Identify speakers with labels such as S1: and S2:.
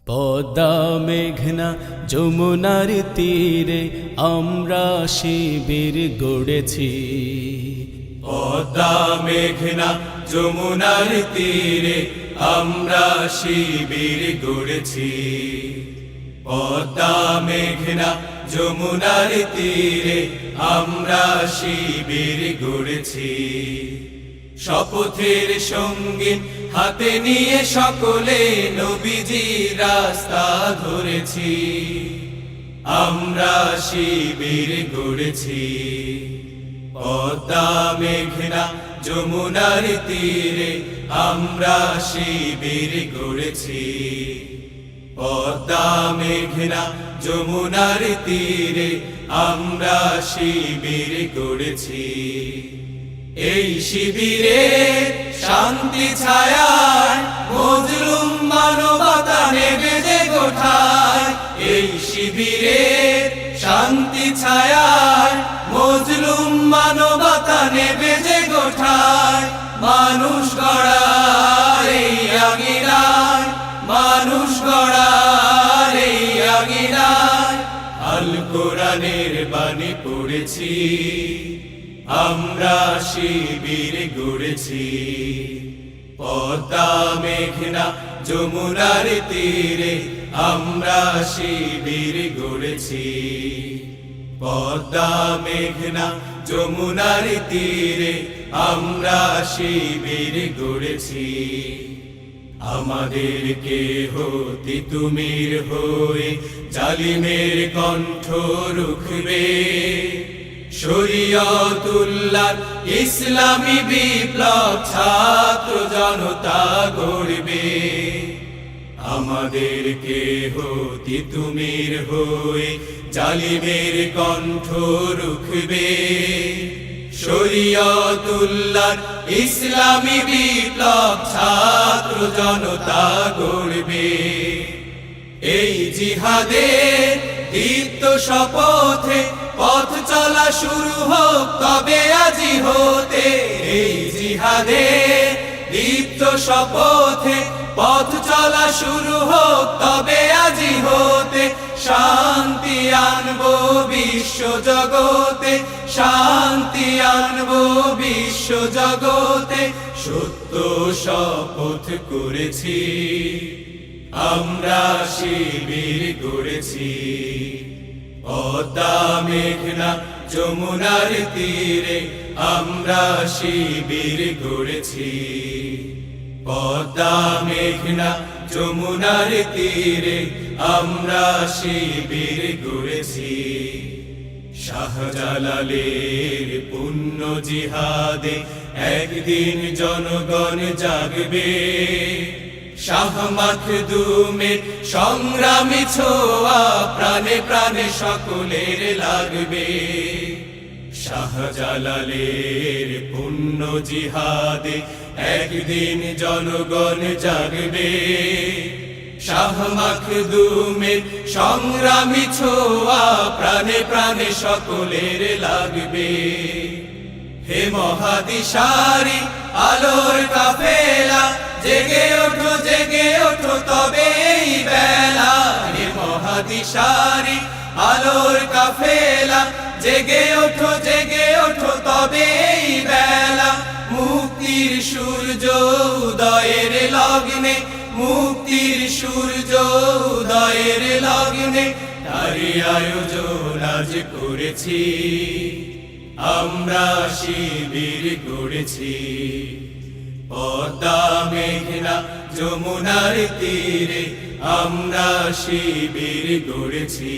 S1: পদ্মা মেঘনা যমুনার তীরে আমরা শিবির গড়েছি।
S2: পদ্মা মেঘনা যমুনার তীরে আমরা শিবির গড়েছি। পদ্মা মেঘনা যমুনার তীরে আমরা শিবির গড়েছি। শপথের সঙ্গে হাতে নিয়ে সকলে নবীজির রাস্তা ধরেছি। আমরা শিবির গড়েছি। পদ্মা মেঘনা যমুনার তীরে আমরা শিবির গড়েছি। পদ্মা মেঘনা যমুনার তীরে আমরা শিবির গড়েছি। এই শিবিরে শান্তি ছায়ায় মজলুম মানবতা নেবে যে গোঠায়। এই শিবিরে শান্তি ছায়ায় মজলুম মানবতা নেবে যে গোঠায়। মানুষ গড়ার এই আঙিনায়, মানুষ গড়ার এই আঙিনায় আল কোরআনের বাণী পড়েছি। আমরা শিবির গড়েছি। পদ্মা মেঘনা যমুনার তীরে আমরা শিবির গড়েছি। পদ্মা মেঘনা যমুনার তীরে আমরা শিবির গড়েছি। আমাদেরকে হতে তুমির হয়ে জালিমের কণ্ঠ রুখবে। শরীয়তুল্লাহ ইসলামী বিপ্লব ছাত্র জনতা গড়বে। আমাদেরকে হতে তুমির হয়ে জালিমের কণ্ঠ রুখবে। শরীয়তুল্লাহ ইসলামী বিপ্লব ছাত্র জনতা গড়বে। এই জিহাদের দীপ্ত শপথে পথ চলা শুরু হোক তবে আজি হতে। এই জিহাদের দীপ্ত শপথে পথ চলা শুরু হোক তবে আজি হতে। শান্তি আনবো বিশ্ব জগতে, শান্তি আনবো বিশ্ব জগতে। সত্য শপথ করেছি, আমরা শিবির গড়েছি। পদ্মা মেঘনা যমুনার তীরে আমরা শিবির গড়েছি। পদ্মা মেঘনা যমুনার তীরে আমরা শিবির গড়েছি। শাহজালালের পুণ্য জিহাদে একদিন জনগণ জাগবে। শাহ মাখদুমের সংগ্রামী ছোঁয়া প্রাণে প্রাণে সকলের লাগবে। শাহজালালের পুণ্য জিহাদে একদিন জনগণ জাগবে। শাহ মাখদুমের সংগ্রামী ছোঁয়া প্রাণে প্রাণে সকলের লাগবে। হে মহাদিশারি আলোর কাফেলা জেগে ওঠো, জেগে ওঠো তবে এই বেলা। হে মহাদিশারি আলোর কাফেলা জেগে ওঠো, জেগে ওঠো তবে এই বেলা। মুক্তির সূর্য উদয়ের লগ্নে, মুক্তির সূর্য উদয়ের লগ্নে তারই আয়োজন আজ করেছি। আমরা শিবির গড়েছি। পদ্মা মেঘনা যমুনার তীরে আমরা শিবির গড়েছি।